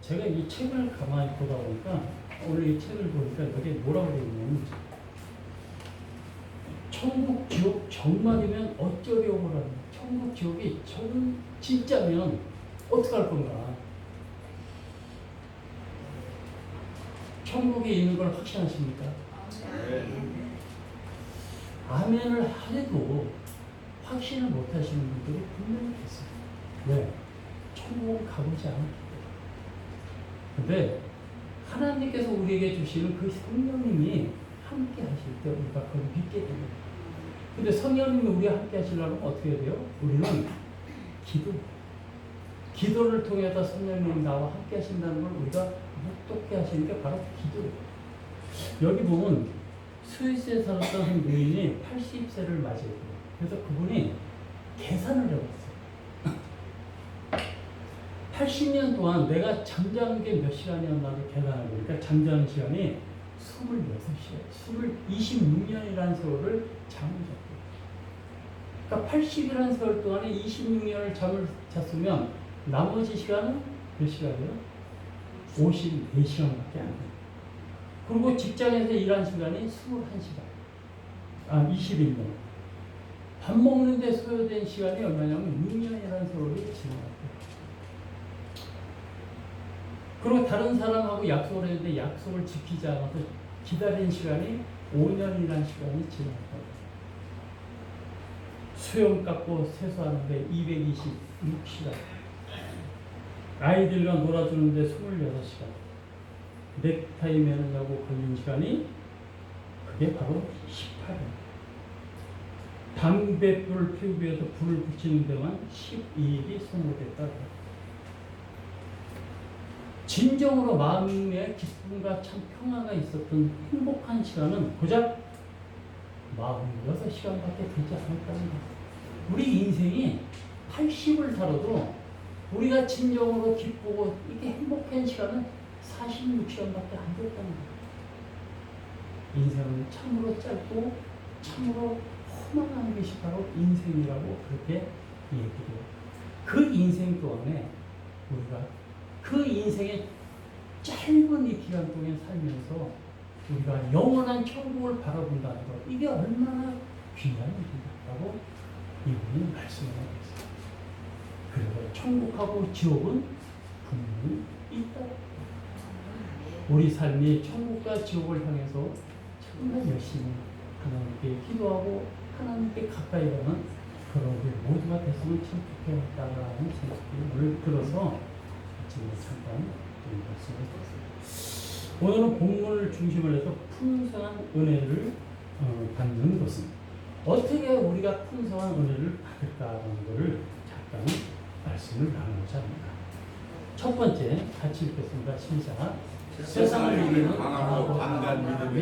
제가 이 책을 가만히 보다 보니까 오늘 이 책을 보니까 여기에 뭐라고 되어 있냐면 천국 지옥 정말이면 어쩌려고 하는 천국 지옥이 진짜면 어떡할 건가. 천국에 있는 걸 확신하십니까? 아멘을 하려도 확신을 못 하시는 분들이 분명히 있어요. 왜? 천국은 가보지 않았기 때문에. 근데 하나님께서 우리에게 주시는 그 성령님이 함께 하실 때 우리가 그걸 믿게 됩니다. 근데 성령님이 우리와 함께 하시려면 어떻게 해야 돼요? 우리는 기도를 통해서 성령님이 나와 함께 하신다는 걸 우리가 묵독해 하시는 게 바로 기도예요. 여기 보면 스위스에 살았던 한 노인이 80세를 맞이했어요. 그래서 그분이 계산을 해봤어요. 80년 동안 내가 잠자는 게 몇 시간이었나를 계산해 보니까 잠자는 시간이 26시간, 26년이라는 세월을 잠을 잤대요. 그러니까 80이라는 세월 동안에 26년을 잠을 잤으면 나머지 시간은 몇 시간이에요? 54시간밖에 안 돼요. 그리고 직장에서 일한 시간이 21시간. 21년. 밥 먹는데 소요된 시간이 얼마냐면 6년이라는 세월이 지나갔대요. 그리고 다른 사람하고 약속을 했는데 약속을 지키지 않아서 기다린 시간이 5년이라는 시간이 지나갔다고. 수영 깎고 세수하는데 226시간. 아이들과 놀아주는데 26시간. 넥타이 매느냐고 걸린 시간이 그게 바로 18년. 담뱃불을 피우기 위해서 불을 붙이는 데만 12일이 소모됐다. 진정으로 마음에 기쁨과 참 평화가 있었던 행복한 시간은 고작 46시간밖에 되지 않았다는 거예요. 우리 인생이 80을 살아도 우리가 진정으로 기쁘고 이렇게 행복한 시간은 46시간밖에 안 됐다는 거예요. 인생은 참으로 짧고 참으로 허망한 것이 바로 인생이라고 그렇게 얘기해요. 그 인생 동안에 우리가 그 인생의 짧은 이 기간 동안 살면서 우리가 영원한 천국을 바라본다는 것, 이게 얼마나 귀한 일이라고 이분이 말씀하고 있어요. 그래서 천국하고 지옥은 분명히 있다. 우리 삶이 천국과 지옥을 향해서 정말 열심히 하나님께 기도하고 하나님께 가까이 가는 그런 우리 모두가 됐으면 참 좋겠다라는 생각이 오늘 들어서 지금 잠깐 말씀을 드렸습니다. 오늘은 본문을 중심으로 해서 풍성한 은혜를 받는 것은 어떻게 우리가 풍성한 은혜를 받을까라는 것을 잠깐 말씀을 나누고자 합니다. 첫 번째 같이 읽겠습니다. 시작. 세상을 이기는 강하고 강한 믿음이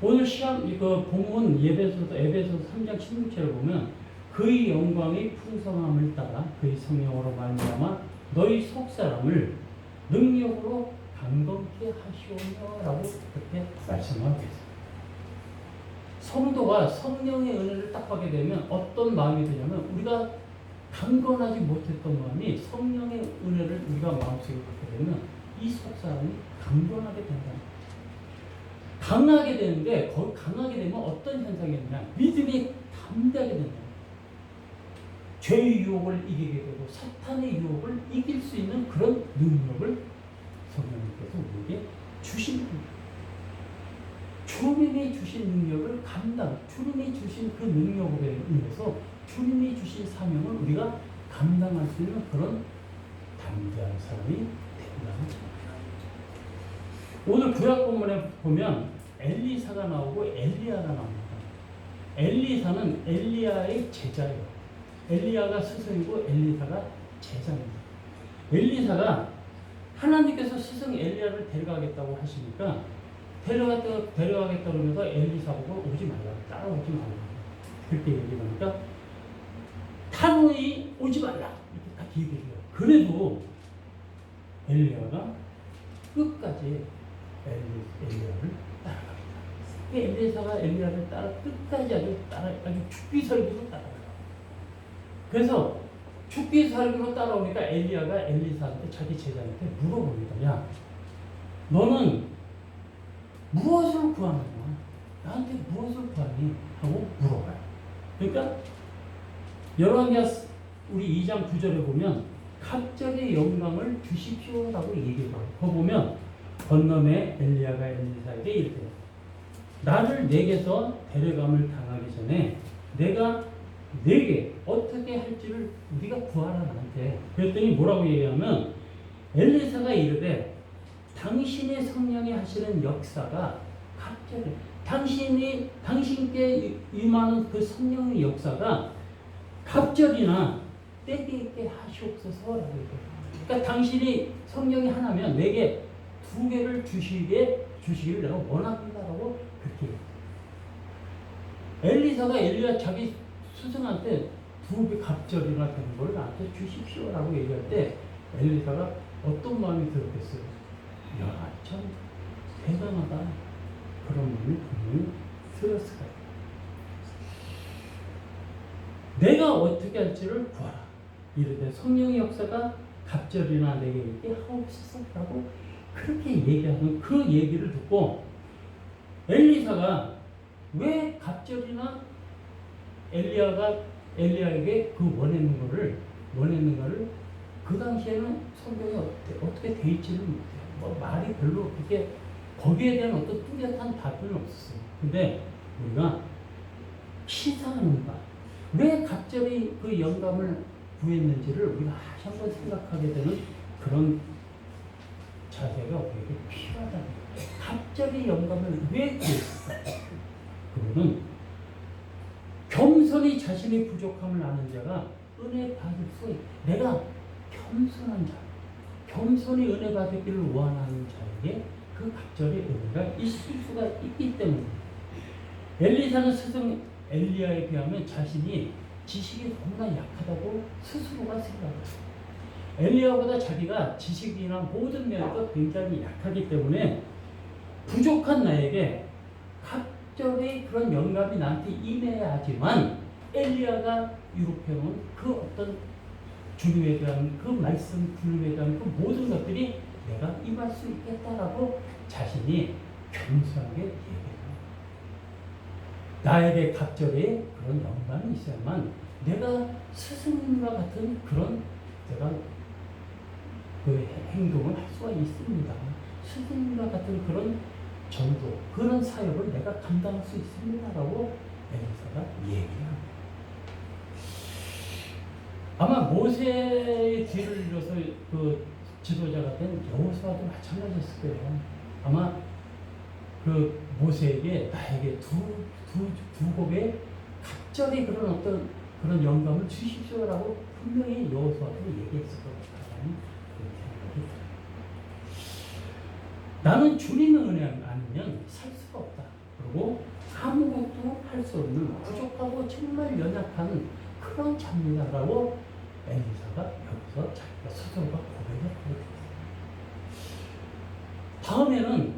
오늘 시험 이거 본문 에베소서 3장 16절을 보면 그의 영광의 풍성함을 따라 그의 성령으로 말미암아 너희 속사람을 능력으로 강건케 하시오며라고 그렇게 말씀하고 있습니다. 성도가 성령의 은혜를 딱 받게 되면 어떤 마음이 되냐면 우리가 강건하지 못했던 마음이 성령의 은혜를 우리가 마음속에 갖게 되면 이 속사람이 강건하게 된다는 거예요. 강하게 되는데 거기 강하게 되면 어떤 현상이 있느냐, 믿음이 담대하게 된다. 죄의 유혹을 이기게 되고 사탄의 유혹을 이길 수 있는 그런 능력을 성령님께서 우리에게 주신 겁니다. 주님이 주신 능력을 주님이 주신 그 능력으로 인해서 주님이 주신 사명을 우리가 감당할 수 있는 그런 담대한 사람이 된다는 겁니다. 오늘 구약 본문에 보면 엘리사가 나오고 엘리야가 나옵니다. 엘리사는 엘리야의 제자예요. 엘리야가 스승이고 엘리사가 제자입니다. 엘리사가 하나님께서 스승 엘리야를 데려가겠다고 하시니까 데려가겠다 그러면서 엘리사 보고 오지 말라, 따라오지 말라. 그렇게 얘기하니까 타노이 오지 말라 이렇게 딱 얘기해요. 그래도 엘리야가 끝까지 엘리야를 따라갑니다. 엘리사가 엘리야를 따라 끝까지 아주 죽기 설기로 따라가요. 그래서 죽기 살기로 따라오니까 엘리야가 엘리사한테 자기 제자한테 물어봅니다. 야, 너는 무엇을 구하느냐? 나한테 무엇을 구하니? 하고 물어봐요. 그러니까 열왕기하 우리 2장 9절에 보면 갑자기 영광을 주십시오라고 얘기해요. 그거 보면 건너매 엘리야가 엘리사에게 이르되 나를 내게서 데려감을 당하기 전에 내가 내게 어떻게 할지를 우리가 구하라 나한테. 그랬더니 뭐라고 얘기하면 엘리사가 이르되 당신의 성령이 하시는 역사가 갑자기 당신께 임하는 그 성령의 역사가 갑절이나 때게 있게 하시옵소서라고 얘기해요. 그러니까 당신이 성령이 하나면 내게 2개를 주시기를 내가 원합니다라고 그렇게 해요. 엘리사가 엘리야 자기 스승한테 2배 갑절이나 되는 걸 나한테 주십시오라고 얘기할 때 엘리사가 어떤 마음이 들었겠어요? 야, 참 대단하다. 그런 마음이 분명히 들었을 거예요. 내가 어떻게 할지를 구하라. 이르되 성령의 역사가 갑절이나 내게 있게 하옵소서라고 그렇게 얘기하는 그 얘기를 듣고 엘리사가 왜 갑절이나 엘리야에게 그 원했는 거를 그 당시에는 성경에 어떻게 돼 있지를 못해요. 뭐 말이 별로 그렇게 거기에 대한 어떤 뚜렷한 답은 없었어요. 근데 우리가 시사하는 바, 왜 갑자기 그 영감을 구했는지를 우리가 다시 한번 생각하게 되는 그런 자세가 우리에게 필요하다. 갑자기 영감을 왜 구했을까? 그거는 겸손히 자신의 부족함을 아는 자가 은혜 받을 수 있다. 내가 겸손한 자, 겸손히 은혜 받기를 원하는 자에게 그 갑절의 은혜가 있을 수가 있기 때문에 엘리사는 스승 엘리야에 비하면 자신이 지식이 너무나 약하다고 스스로가 생각해요. 엘리야보다 자기가 지식이나 모든 면에서 굉장히 약하기 때문에 부족한 나에게 갑절의 그런 영감이 나한테 임해야 하지만 엘리야가 유록해놓은 그 어떤 주님에 대한 그 말씀, 주님에 대한 그 모든 것들이 내가 임할 수 있겠다라고 자신이 겸손하게 얘기해요. 나에게 갑절의 그런 영감이 있어야만 내가 스승님과 같은 그런 내가 그 행동을 할 수가 있습니다. 스승님과 같은 그런 전도, 그런 사역을 내가 감당할 수 있습니다라고 엘리사가 얘기합니다. 아마 모세의 뒤를 이어서 그 지도자가 된 여호수아도 마찬가지였을 거예요. 아마 그 모세에게 나에게 두 곡의 갑절의 그런 어떤 그런 영감을 주십시오라고 분명히 여호수아도 얘기했을 것 같다는 그런 생각이 들어요. 나는 주님의 은혜 아니면 살 수가 없다. 그리고 아무것도 할 수 없는 부족하고 정말 연약한 그런 자입니다라고 엘리사가 여기서 자기가 스스로가 고백을 하게 됐어요. 다음에는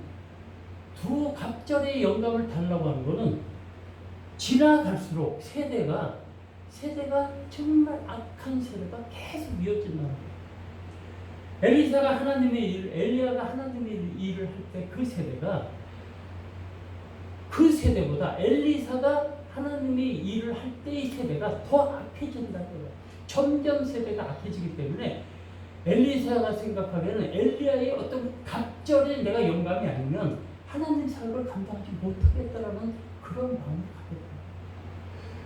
두 갑절의 영감을 달라고 하는 것은 지나갈수록 세대가 정말 악한 세대가 계속 이어진다는 거예요. 엘리야가 하나님의 일을 할 때 그 세대보다 엘리사가 하나님의 일을 할 때의 세대가 더 악해진다는 거예요. 점점 세대가 악해지기 때문에 엘리사가 생각하기에는 엘리야의 어떤 갑절에 내가 영감이 아니면 하나님 사역을 감당하지 못하겠다라는 그런 마음을 갖게 돼요.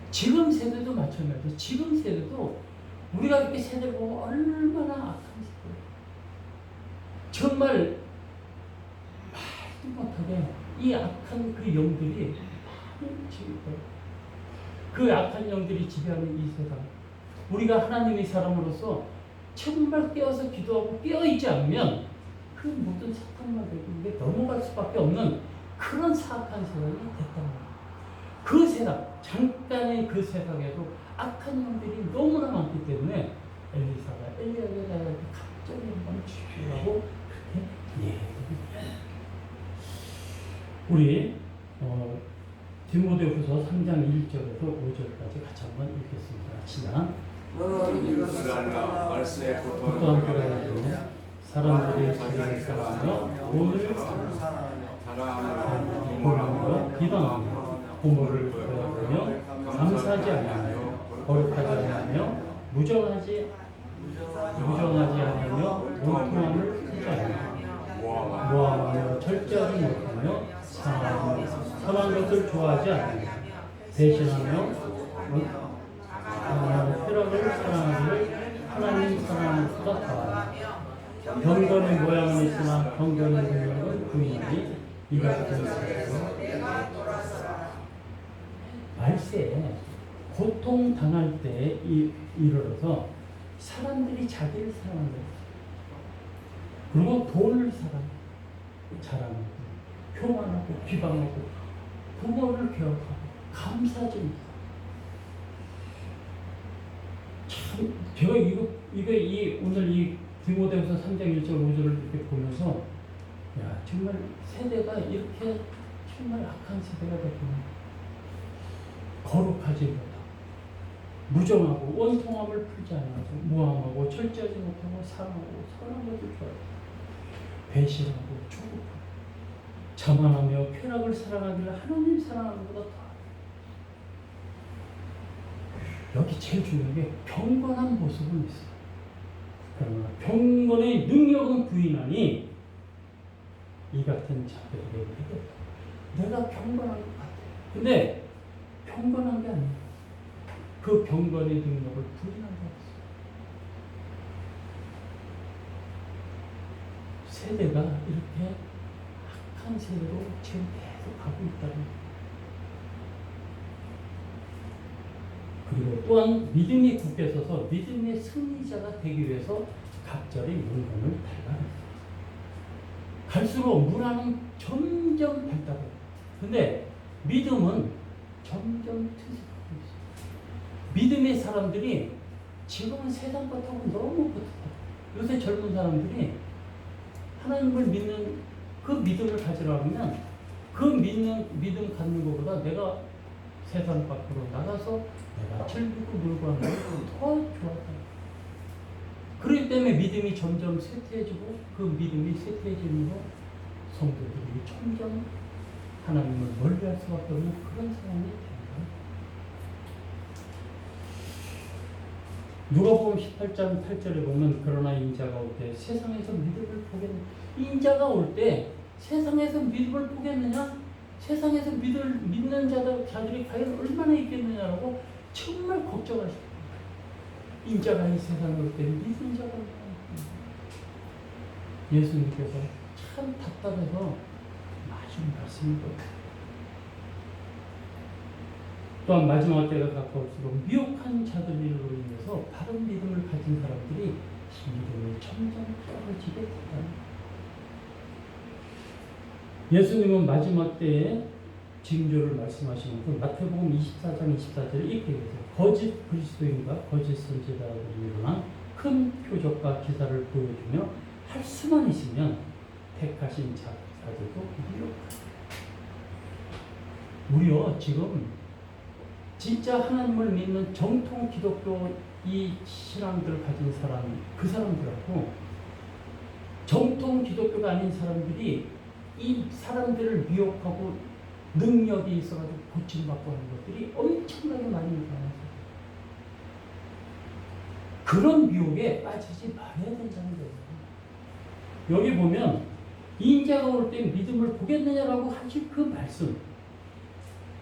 지금 세대도 마찬가지예요. 지금 세대도 우리가 이렇게 세대를 보면 얼마나 악한 세대예요. 정말 말도 못하게 이 악한 그 영들이 많이 지배해요. 그 악한 영들이 지배하는 이 세상, 우리가 하나님의 사람으로서 정말 깨어서 기도하고 깨어있지 않으면 그 모든 사탄마귀에게 넘어갈 수밖에 없는 그런 사악한 세상이 됐다는 거예요. 그 세상, 잠깐의 그 세상에도 악한 영들이 너무나 많기 때문에 엘리사가 엘리야에게 나에게 갑자기 영광을 주시라고 그렇게 얘기합니다. 우리 디모데후서 3장 1절에서 5절까지 같이 한번 읽겠습니다. 지난 이웃을 알라 말세에 고통한 그라야되 사람들이 자기를 사랑하며 돈을 사랑하며 비방하며 부모를 배워하며 감사하지 않으며 거룩하지 않으며 무정하지 않으며 원통함을 풀지 않으며 모함하며 절제하지 못하며 선한 것을 좋아하지 않으며 배신하며 쾌락을 사랑하기를 하나님 사랑하는 것보다 더하다. 경건의 모양은 있으나 경건의 능력은 부인하니 이 같은 것에서 말세에 고통 당할 때에 이르러서 사람들이 자기를 사랑한다. 그리고 돈을 자랑하고 교만하고 비방하고 부모를 괴롭하고 감사하지 못하고. 참 제가 오늘 이 디모데후서 3장 1절 5절을 이렇게 보면서 야 정말 세대가 이렇게 정말 악한 세대가 됐구나. 거룩하지 못하고 무정하고 원통함을 풀지 않아서 무함하고 철저하지 못하고 사랑하고 선한 것을 좋아하고 배신하고 조급하고 자만하며 쾌락을 사랑하기를 하나님 사랑하는 것보다 더. 여기 제일 중요한 게 경건한 모습은 있어요. 그러나 경건의 능력은 부인하니 이 같은 자들에게 내가 경건한 것 같아. 근데 경건한 게 아니에요. 그 경건의 능력을 부인한 거였어요. 세대가 이렇게 악한 세대로 지금 계속 가고 있다는 거예요. 그리고 또한 믿음이 굳게 서서 믿음의 승리자가 되기 위해서 각절의 용건을 달라합니다. 갈수록 문화는 점점 발달해요. 근데 믿음은 점점 퇴색하고 있어요. 믿음의 사람들이 지금은 세상 것하고 너무 붙었다. 요새 젊은 사람들이 하나님을 믿는 그 믿음을 가지려 하면 그 믿음 갖는 것보다 내가 세상 밖으로 나가서 내가 즐기고 놀고 하는 게 더 좋았다. 그렇기 때문에 믿음이 점점 쇠퇴해지고 그 믿음이 쇠퇴해지면서 성도들이 점점 하나님을 멀리할 수밖에 없는 그런 상황이 됩니다. 누가복음 18장 8절에 보면 그러나 인자가 올 때 세상에서 믿음을 보겠느냐. 인자가 올 때 세상에서 믿음을 보겠느냐? 세상에서 믿는 자들이 과연 얼마나 있겠느냐라고 정말 걱정하십니다. 인자가 이 세상에 올 때 믿는 자가 얼마나 있겠느냐. 예수님께서 참 답답해서 마지막 말씀인 것 같아요. 또한 마지막 때가 가까울수록 미혹한 자들로 인해서 바른 믿음을 가진 사람들이 믿음이 점점 떨어지게 된다. 예수님은 마지막 때에 징조를 말씀하시면서 마태복음 24장 24절에 이렇게 얘기해요. 거짓 그리스도인과 거짓 선지자들이 일어나 큰 표적과 기사를 보여주며 할 수만 있으면 택하신 자들도 미혹하다. 우리요 지금 진짜 하나님을 믿는 정통 기독교 이 신앙들을 가진 사람, 그 사람들하고 정통 기독교가 아닌 사람들이 이 사람들을 미혹하고 능력이 있어가지고 고침받고 하는 것들이 엄청나게 많이 일어나서 그런 미혹에 빠지지 말아야 된다는 거예요. 여기 보면 인자가 올 때 믿음을 보겠느냐라고 하신 그 말씀,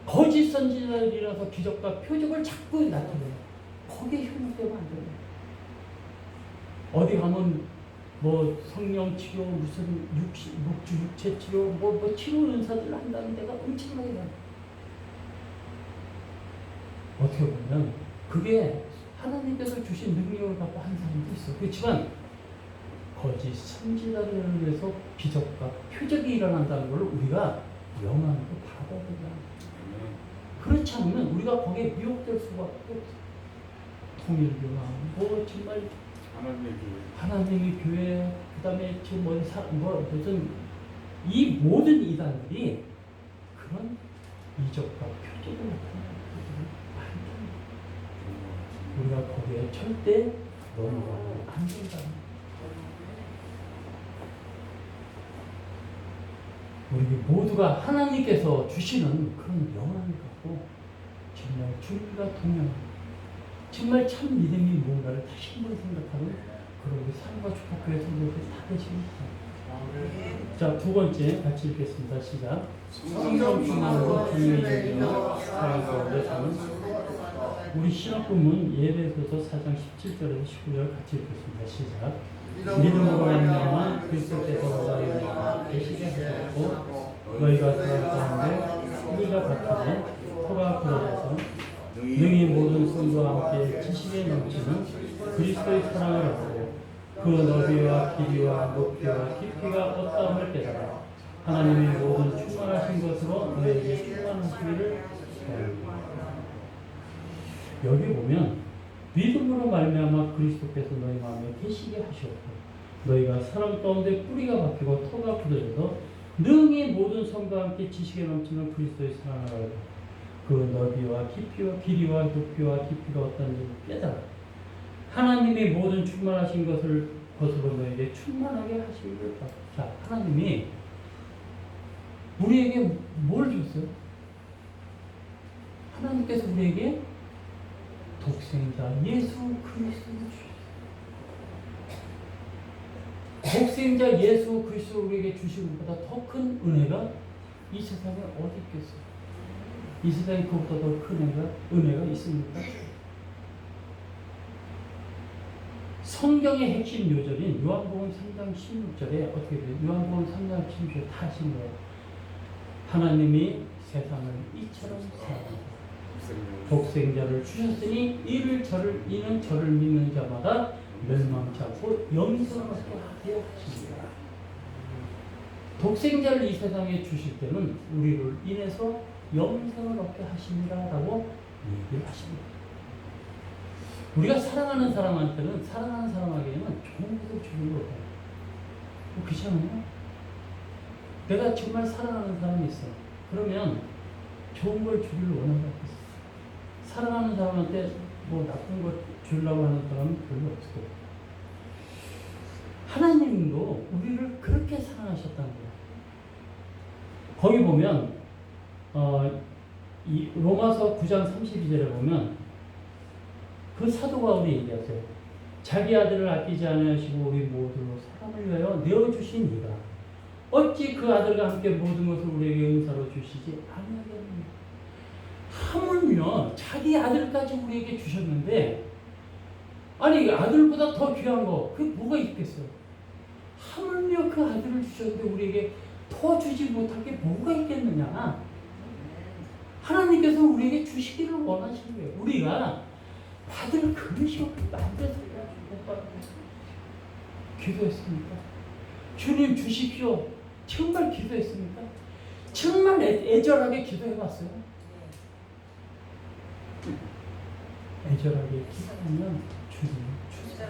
거짓 선지자들이라서 기적과 표적을 자꾸 나타내요. 거기에 현혹되면 안 돼요. 어디 가면 뭐 성령 치료, 무슨 육체 치료, 뭐 치료 은사들 한다는 데가 엄청나게 많아요. 어떻게 보면 그게 하나님께서 주신 능력을 갖고 한 사람도 있어. 그렇지만 거짓 선지자들을 위해서 기적과 표적이 일어난다는 걸 우리가 영안으로 바라봐야 된다. 그렇지 않으면 우리가 거기에 미혹될 수밖에 없어. 통일교나 뭐 정말 하나님의 교회, 그 다음에 지금 무슨 이 모든 이단들이 그런 이적과 표적을 나타내는 것들이 많다. 우리가 거기에 절대 넘어가면 안 된다. 우리 모두가 하나님께서 주시는 그런 영광을 갖고 정말 주님과 동행하고 정말 참 믿음이 뭔가를 다시 한번 생각하는 그런 우리 삶과 축복교회 성도들 다 되십니다. 자, 두 번째 같이 읽겠습니다. 시작. 성령 충만으로 주님의 영광을 사랑 가운데 사는 우리 신학부문 예배소서 4장 17절에서 19절 같이 읽겠습니다. 시작. 믿음으로 말미암아 그리스도께서 너희와 계시게 하셨고 너희가 사랑 가운데 뿌리가 박히되 토가 굳어져서 능히 모든 성도와 함께 지식에 넘치는 그리스도의 사랑을 얻고 그 너비와 길이와 높이와 깊이가 어떠함을 깨달아 하나님의 모든 충만하신 것으로 너희에게 충만하시기를 바랍니다. 여기 보면 믿음으로 말미암아 그리스도께서 너희 마음에 계시게 하셨고 너희가 사랑 가운데 뿌리가 박히고 토가 굳어져서 능히 모든 성도와 함께 지식에 넘치는 그리스도의 사랑을 알고 그 너비와 깊이와 길이와 높이와 깊이가 어떤지 깨달아 하나님의 모든 충만하신 것으로 너에게 충만하게 하시기를 바랍니다. 자, 하나님이 우리에게 뭘 줬어요? 하나님께서 우리에게 독생자 예수 그리스도를 주셨어요. 독생자 예수 그리스도를 우리에게 주신 것보다 더 큰 은혜가 이 세상에 어디 있겠어요? 이 세상에 그것보다 더 큰 은혜가 있습니까? 성경의 핵심 요절인 요한복음 3장 16절에 어떻게 돼요? 요한복음 3장 16절에 다 하신 거예요. 하나님이 세상을 이처럼 사랑하셨다. 독생자를 주셨으니 이는 저를 믿는 자마다 멸망치 않고 영생을 얻게 하려 하십니다. 독생자를 이 세상에 주실 때는 우리를 인해서 영생을 얻게 하십니다라고 얘기를 하십니다. 우리가 사랑하는 사람한테는 사랑하는 사람에게는 좋은 것을 주는 거 같아요. 그렇지 않아요? 내가 정말 사랑하는 사람이 있어. 그러면 좋은 걸 주기를 원하겠어. 사랑하는 사람한테 뭐 나쁜 걸 주려고 하는 사람은 별로 없을 거예요. 하나님도 우리를 그렇게 사랑하셨다는 거예요. 거기 보면 이 로마서 9장 32절에 보면 그 사도 바울이 얘기하세요. 자기 아들을 아끼지 않으시고 우리 모두로 사람을 위하여 내어주신 이가 어찌 그 아들과 함께 모든 것을 우리에게 은사로 주시지 아니하겠느냐. 하물며 자기 아들까지 우리에게 주셨는데 아니 아들보다 더 귀한 거 그게 뭐가 있겠어요. 하물며 그 아들을 주셨는데 우리에게 더 주지 못할 게 뭐가 있겠느냐. 하나님께서 우리에게 주시기를 원하시는 거예요. 우리가 받을 그릇이 만들어서 기도했습니까? 주님 주십시오. 정말 기도했습니까? 정말 애절하게 기도해봤어요. 애절하게 기도하면 주님 주세요.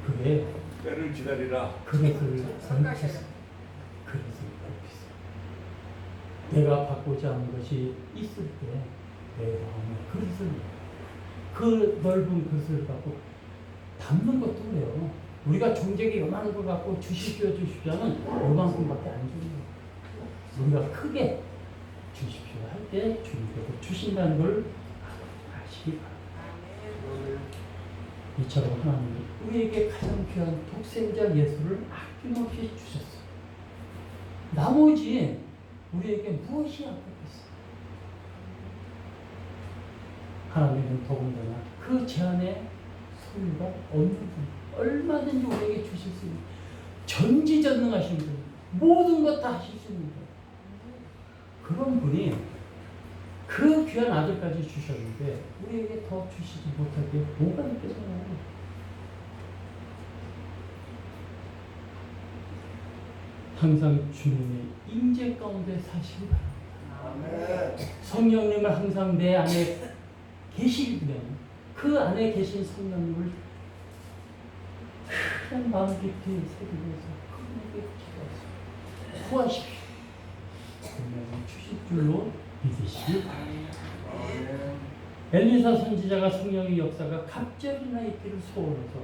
그게 때를 기다리라. 그것을 내가 받고자 하는 것이 있을 때 내 마음에 그릇을 그 넓은 그릇을 갖고 담는 것도 그래요. 우리가 종제기 요만한 걸 갖고 주십시오 주십시오는 요만큼밖에 안 주는 거예요. 우리가 크게 주십시오 할 때 주님께서 주신다는 걸 아시기 바랍니다. 이처럼 하나님이 우리에게 가장 귀한 독생자 예수를 아낌없이 주셨어요. 나머지 우리에게 무엇이 아깝겠어요? 하나님은 더군다나 그 제한의 소유가 없는 분, 얼마든지 우리에게 주실 수 있는 전지전능하신 분, 모든 것 다 하실 수 있는 분. 그런 분이 그 귀한 아들까지 주셨는데 우리에게 더 주시지 못할 게 뭐가 있겠어요? 항상 주님의 임재 가운데 사시기 바랍니다. 성령님을 항상 내 안에 계시면 그 안에 계신 성령님을 큰 마음 깊이 새기면서 그분에게 기도하십시오. 구하십시오. 분명히 주실 줄로 믿으시기 바랍니다. 엘리사 선지자가 성령의 역사가 갑절이나 있기를 소원해서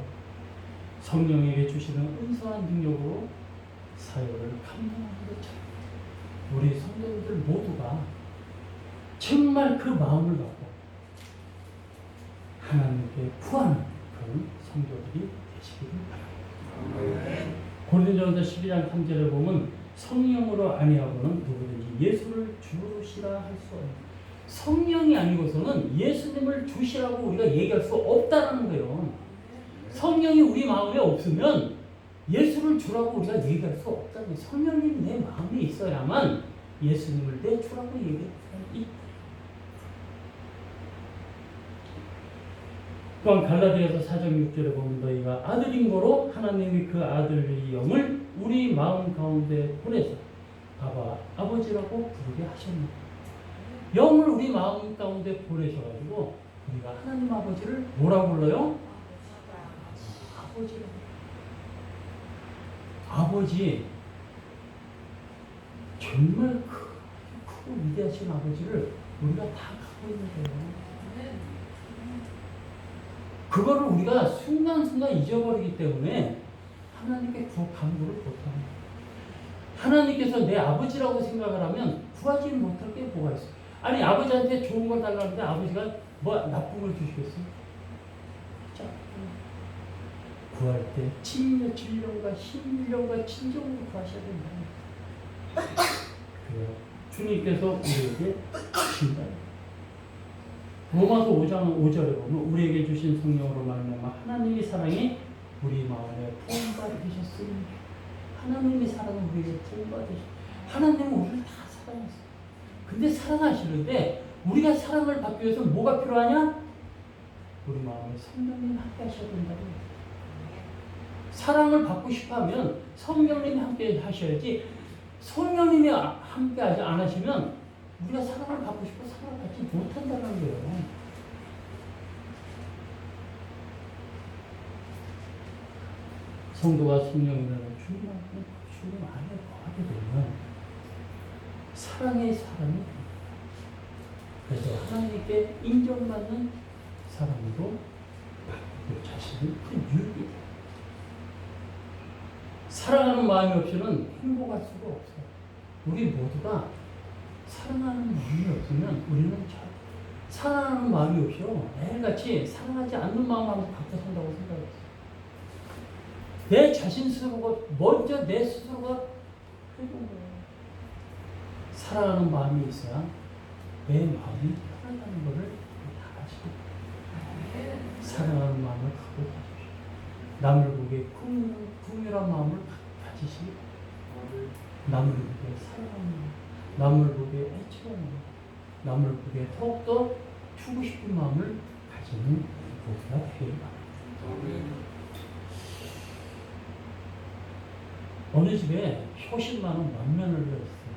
성령에게 주시는 은사한 능력으로 사역을 감당하는 것처럼 우리 성도들 모두가 정말 그 마음을 갖고 하나님께 구하는 그런 성도들이 되시기를 바랍니다. 고린도전서 12장 3절에 보면 성령으로 아니하고는 누구든지 예수를 주시라 할 수 없는, 성령이 아니고서는 예수님을 주시라고 우리가 얘기할 수 없다는 거예요. 성령이 우리 마음에 없으면 예수를 주라고 우리가 얘기할 수 없다는 거예요. 성령님이 내 마음에 있어야만 예수님을 내 주라고 얘기할 수 있다. 또한 갈라디아서 4장 6절에 보면 너희가 아들인 거로 하나님이 그 아들의 영을 우리 마음 가운데 보내서 아바 아버지라고 부르게 하셨습니다. 영을 우리 마음 가운데 보내셔가지고 우리가 하나님 아버지를 뭐라고 불러요? 아버지라고. 아버지, 정말 크고 위대하신 아버지를 우리가 다 갖고 있는 거예요. 그거를 우리가 순간순간 잊어버리기 때문에 하나님께 간구를 못합니다. 하나님께서 내 아버지라고 생각을 하면 구하지 못할 게 뭐가 있어요? 아니, 아버지한테 좋은 걸 달라는데 아버지가 뭐 나쁜 걸 주시겠어요? 자, 구할 때 진령과 신령과 진정으로 구하셔야 된다. 그래요. 주님께서 우리에게 주신다. 로마서 5장 5절에 보면 우리에게 주신 성령으로 말미암아 하나님의 사랑이 우리 마음에 부음받으셨으니, 하나님의 사랑은 우리에게 부음받으셨. 하나님은 우리를 다 사랑했어요. 근데 사랑하시는데 우리가 사랑을 받기 위해서 뭐가 필요하냐? 우리 마음에 성령님이 함께 하셔야 된다고. 사랑을 받고 싶어하면 성령님이 함께 하셔야지, 성령님이 함께 안 하시면 우리가 사랑을 받고 싶어 사랑을 받지 못한다는 거예요. 성도가 성령이라는 주님 안에 거하게 되면 사랑의 사람이 됩니다. 그래서 하나님께 인정받는 사람으로 그 자신을 큰 유익이 돼요. 사랑하는 마음이 없이는 행복할 수가 없어요. 우리 모두가 사랑하는 마음이 없으면 우리는 사랑하는 마음이 없이요 매일같이 사랑하지 않는 마음하고 갖고 산다고 생각했어요. 내 자신 스스로가 먼저 내 스스로가 해준 거예요. 사랑하는 마음이 있어야 내 마음이 편하다는 것을 다 아시고 사랑하는 마음을 갖고 가십시오. 남을 보기에 긍휼한 마음을 가지시기, 남을 보기에 사랑하는 마음, 남을 보기에 애처하는 마음, 남을 보기에 더욱더 주고 싶은 마음을 가지는 모두가 되길 바랍니다. 어느 집에 효신 많은 맏며느리가 있어요.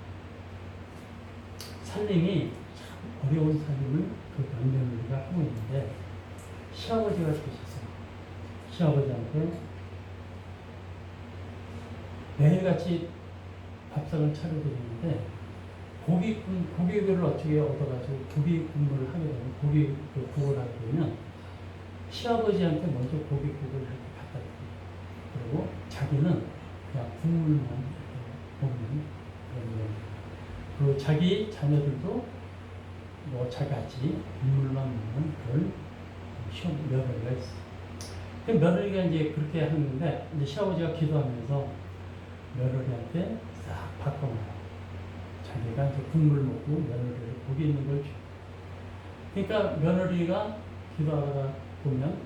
살림이 참 어려운 살림을 그 맏며느리가 하고 있는데 시아버지가 계셨어요. 시아버지한테 매일같이 밥상을 차려드리는데 고기를 어떻게 얻어가지고 고기국물을 하게 되면 고기국을 하게 되면 시아버지한테 먼저 고기국을 이렇게 갖다 드려요. 그리고 자기는 그냥 국물만 먹는 그런 거. 그 자기 자녀들도 뭐 자기같이 국물만 먹는 그런 시험 며느리가 있어요. 그 며느리가 이제 그렇게 하는데 이제 시아버지가 기도하면서 며느리한테 싹 바꿔놔요. 자기가 이제 국물 먹고 며느리를 고기 있는 걸 줘. 그러니까 며느리가 기도하다가 보면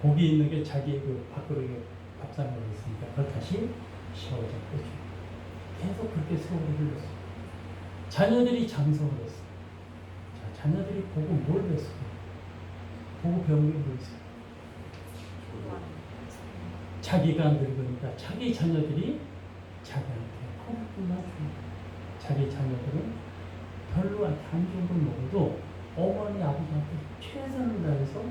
고기 있는 게 자기 그 밥그릇에 밥상에 있으니까 그걸 다시 시아버지한테 줘. 계속 그렇게 세월을 흘렸어요. 자녀들이 장성을 했어요. 자, 자녀들이 보고 뭘 했어요? 보고 배운 게 뭐 있어요? 자기가 늙으니까 자기 자녀들이 자기한테 허물뿐만 줍니다. 자기 자녀들은 별로 안 좋은 걸 먹어도 어머니 아버지한테 최선을 다해서.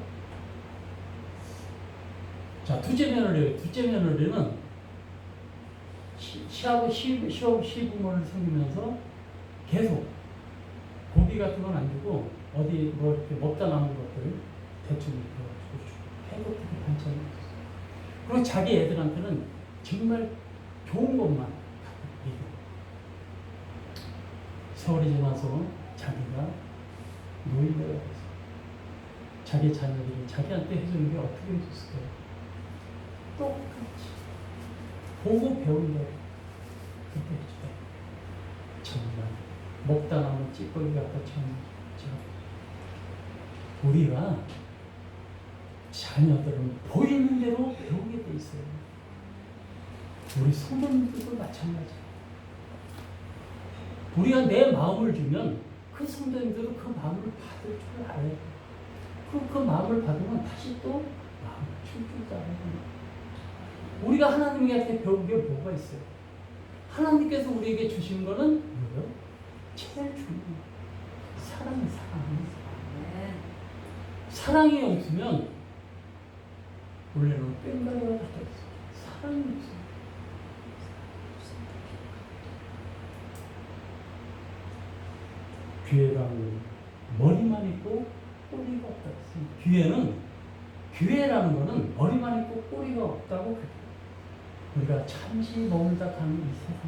자, 둘째 며느리는 시부모를 섬기면서 계속 고기 같은 건 안 주고 어디 뭐 이렇게 먹다 남은 것들 대충 이렇게 해고되게 반찬이 있었어. 그리고 자기 애들한테는 정말 좋은 것만 갖다 드리고 세월이 지나서 자기가 노인네가 됐어. 자기 자녀들이 자기한테 해주는 게 어떻게 해줬을까요? 똑같이 보고 배운 대로 그때 해주다. 정말 먹다 남은 찌꺼기 갖다 쳐놓죠. 우리가 자녀들은 보이는 대로 배우게 돼 있어요. 우리 성도님들도 마찬가지예요. 우리가 내 마음을 주면 그 성도님들도 그 마음을 받을 줄 알아요. 그 마음을 받으면 다시 또 마음을 줄 줄 알아요. 우리가 하나님한테 배운 게 뭐가 있어요? 하나님께서 우리에게 주신 거는 뭐예요? 제일 중요해요. 사랑이. 사랑이 없으면 원래는 뺀다리가 붙어 있어요. 사랑이 없어요. 교회라는 머리만 있고 꼬리가 없다 했습니다. 교회라는 거는 머리만 있고 꼬리가 없다고 그래요. 우리가 잠시 머물다 가는 이 세상,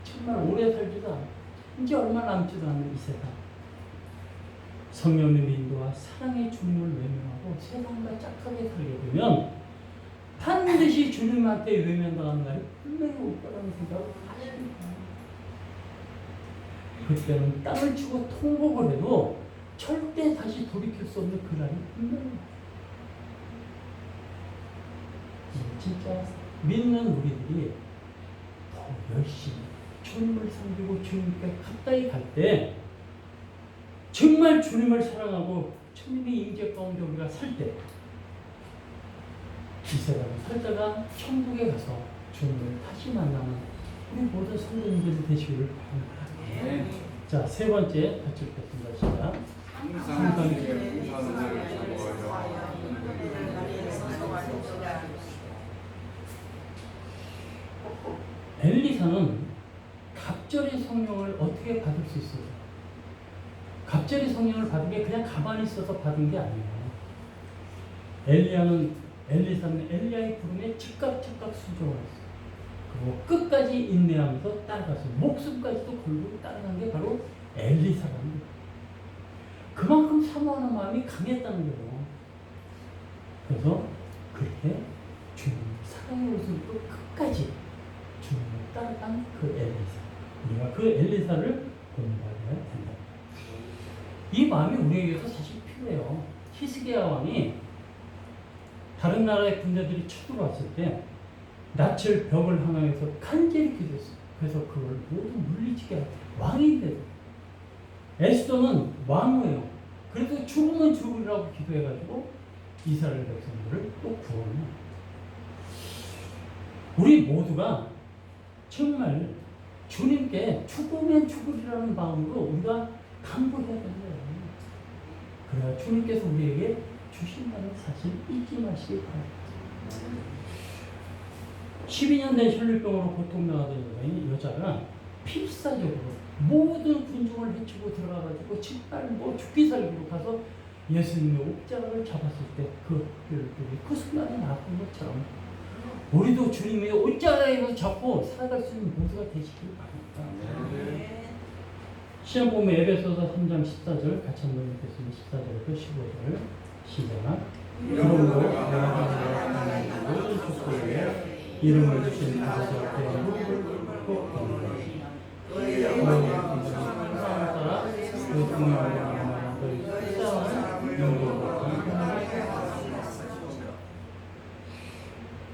정말 오래 살지도 않고 이제 얼마 남지도 않는 이 세상, 성령님의 인도와 사랑의 주님을 외면하고 세상과 짝하게 살게 되면 반드시 주님한테 외면당하는 날이 분명히 올 거라는 생각을 하십니다. 그때는 땅을 치고 통곡을 해도 절대 다시 돌이킬 수 없는 그 날이 분명히 진짜 믿는 우리들이 더 열심히 주님을 섬기고 주님께 가까이 갈 때 정말 주님을 사랑하고 주님의 임재 가운데 우리가 살 때 이 세상을 살다가 천국에 가서 주님을 다시 만나는 우리 모든 성도님들이 되시기를 바랍니다. 자, 세 번째 같이 읽겠습니다. 시작. 항상 주의 우선을 잡아요. 엘리사는 갑절의 성령을 어떻게 받을 수 있어요? 갑절의 성령을 받은 게 그냥 가만히 있어서 받은 게 아니에요. 엘리사는 엘리야의 부름에 즉각 순종을 했어요. 그리고 끝까지 인내하면서 따라갔어요. 목숨까지도 걸고 따라간 게 바로 엘리사라는 거예요. 그만큼 사모하는 마음이 강했다는 거예요. 그래서 그렇게 주님을 사랑의 모습으로 끝까지 주님을 따라간 그 엘리사. 우리가 그 엘리사를 공부해야 된다. 이 마음이 우리에게도 사실 필요해요. 히스기야 왕이 다른 나라의 군대들이 쳐들어왔을 때 낯을 벽을 향해서 간절히 기도했어요. 그래서 그걸 모두 물리치게 하고 왕인데도 에스더는 왕이에요. 그래도 죽으면 죽으리라고 기도해가지고 이스라엘 백성들을 또 구원해요. 우리 모두가 정말 주님께 죽으면 죽으리라는 마음으로 우리가 강구해야 되는 거예요. 그래야 주님께서 우리에게 주신다는 사실 잊지 마시기 바랍니다. 12년 된 혈류병으로 고통당하던 여자가 필사적으로 모든 군중을 해치고 들어가가지고 정말 죽기 살기로 가서 예수님의 옥장을 잡았을 때 그 순간에 나쁜 것처럼 우리도 주님의 옷자락에서 잡고 살아갈 수 있는 모두가 되시길 바랍니다. 시험 보면 에베소서 3장 14절 같이 한번 읽겠습니다. 14절부터 15절 시작. 그러므로 내가 모든 축복에 이름을 주신 아버지 앞에 무릎을 꿇고 꿇노라. 그의 항상 따라 그 중요한 너희 속사와는 영광과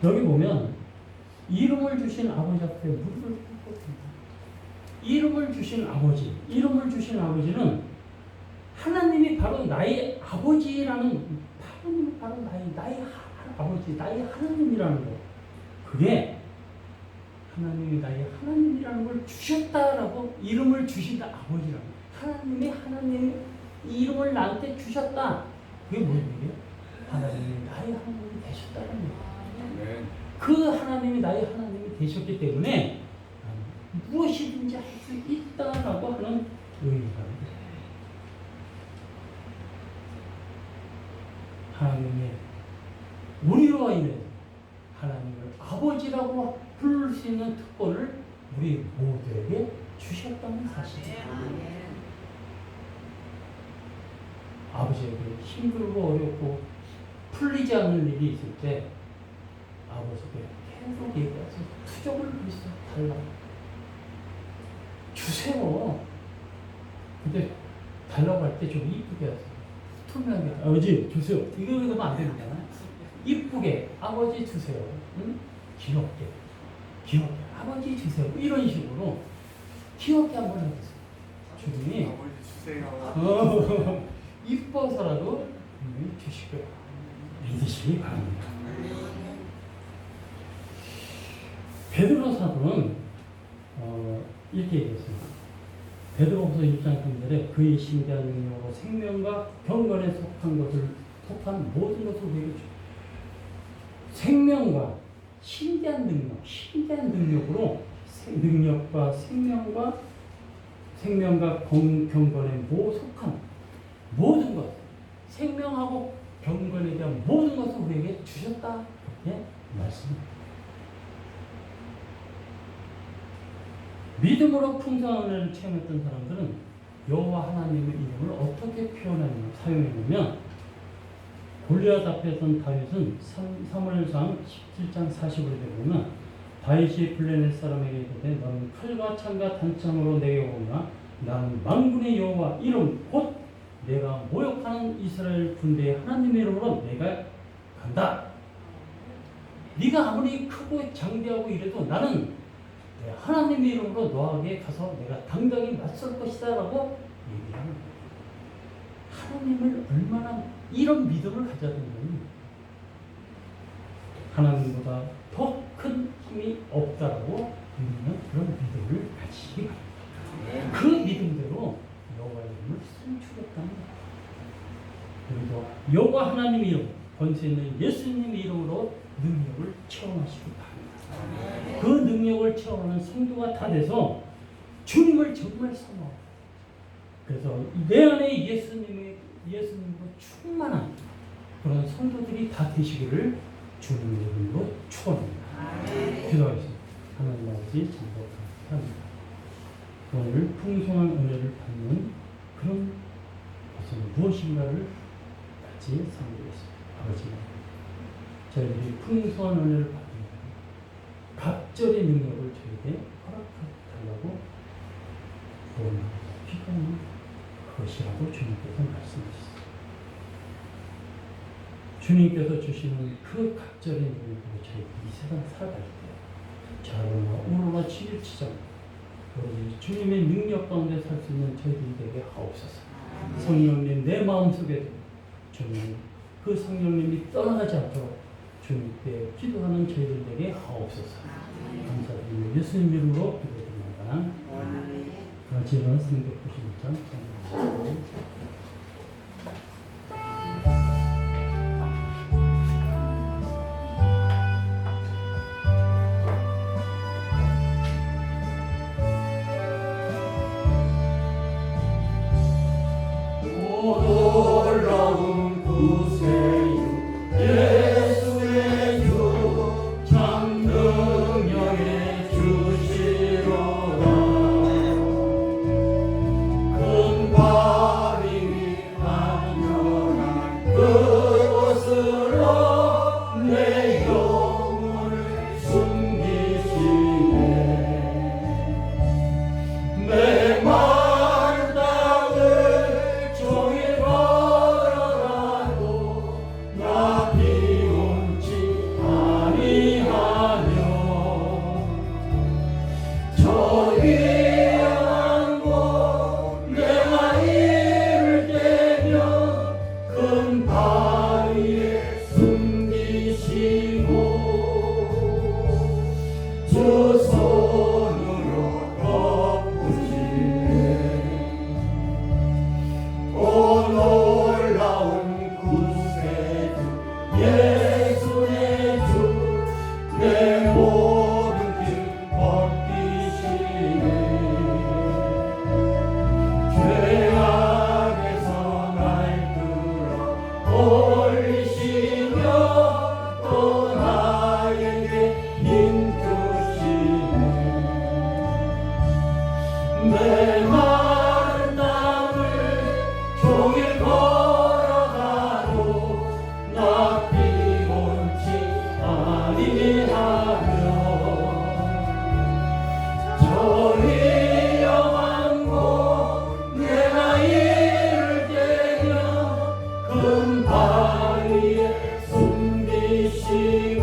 여기 보면 이름을 주신 아버지 앞에 무릎을 꿇고 꿇는다. 이름을 주신 아버지는 하나님이 바로 나의 아버지라는, 하나님이 바로 나의 아버지, 나의 하나님이라는 거. 그게 하나님이 나의 하나님이라는 걸 주셨다라고 이름을 주신다. 아버지라고. 하나님이 이름을 나한테 주셨다. 그게 무슨 얘기예요? 하나님이 나의 하나님이 되셨다는 거예요. 그 하나님이 나의 하나님이 되셨기 때문에 무엇이든지 할 수 있다라고 하는 의미가 이로 인해서 하나님을 아버지라고 부를 수 있는 특권을 우리 모두에게 주셨다는 사실입니다. 아버지에게 힘들고 어렵고 풀리지 않는 일이 있을 때 아버지에게 계속 얘기해서 투정을 부리시죠. 달라. 주세요. 근데 달라고 할 때 좀 이쁘게 하세요. 투명하게. 아버지 주세요. 이거 그러면 안 됩니다. 이쁘게 아버지 주세요. 응? 귀엽게. 귀엽게. 아버지 주세요. 이런 식으로 귀엽게 한번 해보세요. 주님이 아버지 주세요. 이뻐서라도 주실 거예요. 믿으시기 바랍니다. 베드로 사도는 이렇게 얘기했습니다. 베드로후서 1장 3절에 그의 신비한 능력으로 생명과 경건에 속한 모든 것을 우리에게 주. 생명과 신비한 능력으로 생명과 경건에 속한 모든 것, 생명하고 경건에 대한 모든 것을 우리에게 주셨다. 그렇게 말씀합니다. 믿음으로 풍성한 은혜를 체험했던 사람들은 여호와 하나님의 이름을 어떻게 사용했냐면 골리앗 앞에 선 다윗은 사무엘상 17장 40절에 보면 다윗이 블레셋 사람에게 이르되 너는 칼과 창과 단창으로 내게 오나 나는 만군의 여호와 이름 곧 내가 모욕하는 이스라엘 군대의 하나님의 이름으로 내가 간다. 네가 아무리 크고 장대하고 이래도 나는 하나님의 이름으로 너에게 가서 내가 당당히 맞설 것이다 라고 얘기하는 거예요. 하나님을 얼마나 이런 믿음을 가져야 되냐면 하나님보다 더 큰 힘이 없다라고 믿는 그런 믿음을 가지시기 바랍니다. 그 믿음대로 여호와의 이름을 송축했다는 거예요. 그리고 여호와 하나님의 이름, 권세 있는 예수님의 이름으로 능력을 체험하시기 바랍니다. 그 능력을 체험하는 성도가 다 돼서 주님을 정말 사모하고 그래서 내 안에 예수님으로 충만한 그런 성도들이 다 되시기를 주님의 이름으로 축원합니다. 기도하겠습니다. 하나님 아버지 감사합니다. 오늘 풍성한 은혜를 받는 그런 것은 무엇인가를 같이 상고했습니다. 아버지, 저희들이 풍성한 은혜를 받는 갑절의 능력을 저에게 허락하달라고 필요한 것이라고 주님께서 말씀하셨습니다. 주님께서 주시는 그 갑절의 능력으로 저희가 이 세상 살아갈 때 자로나 우로나 치일치정 주님의 능력 가운데 살 수 있는 저희들이 되게 하옵소서. 성령님 내 마음속에도 주님 그 성령님이 떠나가지 않도록 주님께 기도하는 저희들에게 하옵소서. 감사드리며 예수님 이름으로 기도드립니다. 지난 성경 96장 놀라운 구세주 예수의 주 참 능력의 주시로다. 큰 바위 강렬한 그곳으로 내 영혼을 숨기시네. 내 마른 땅을 종일 걸어가도 나 비웃지 아니하며 저 위험한 곳 내가 이를 때면 큰 바위에 숨기시네. 섬기시고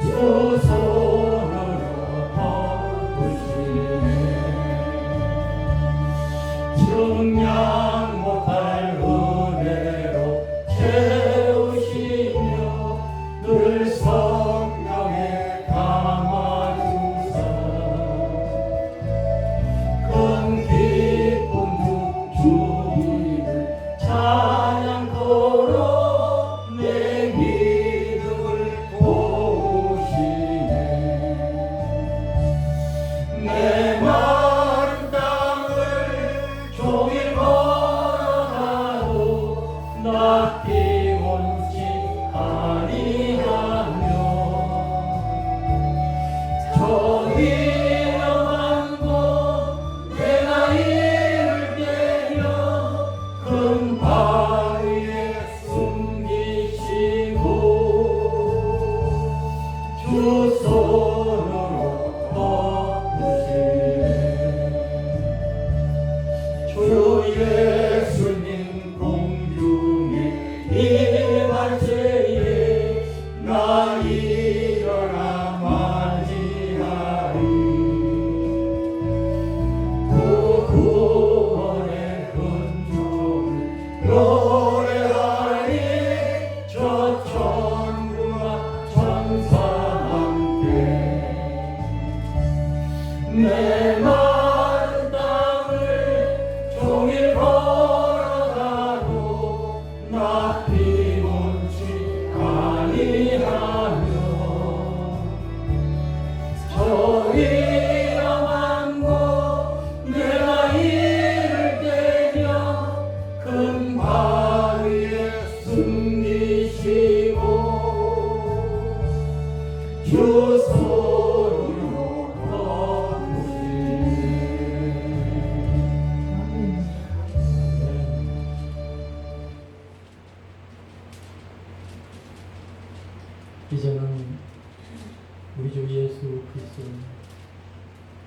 주 손으로 덮으시네 증량 못할 은혜로 채우시며 늘 성령에 감아주사 큰 기쁨 주님을 찬양토록 내 믿음을 보시네 내 마른 땅을 종일 걸어가도 나 피곤치 아니하며 저 위험한 곳 내가 이를 때려 큰 바위에 숨기시고 주 손으로 덮으시네 주 예수님 공중에 임할 때에 나 일어나 맞이하리 그 구원의 흔적을 노래하리 저 천국과 천사와 함께 내 마른 땅을 종일 걸어가도 나 피곤치 아니하며 저 위험한 곳 내가 이를 때려 큰 바위에 숨기시고 주 손으로 덮으시네 이제는 우리 주 예수 그리스도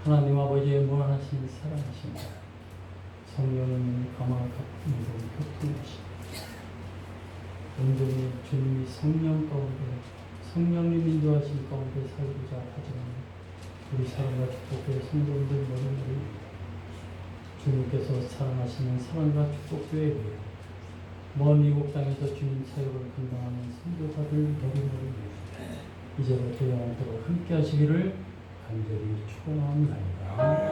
하나님 아버지의 무한하신 사랑하신 성령의 감화 같은 교통하신 온전히 주님이 성령 가운데 성령님 인도하신 가운데 살고자 하지만 우리 사랑과 축복의 성도들 모두를 주님께서 사랑하시는 사랑과 축복교회 먼 미국 땅에서 주님 사역을 감당하는 선교사들 모두를 이제부터 영원토록 함께 하시기를 간절히 축원합니다.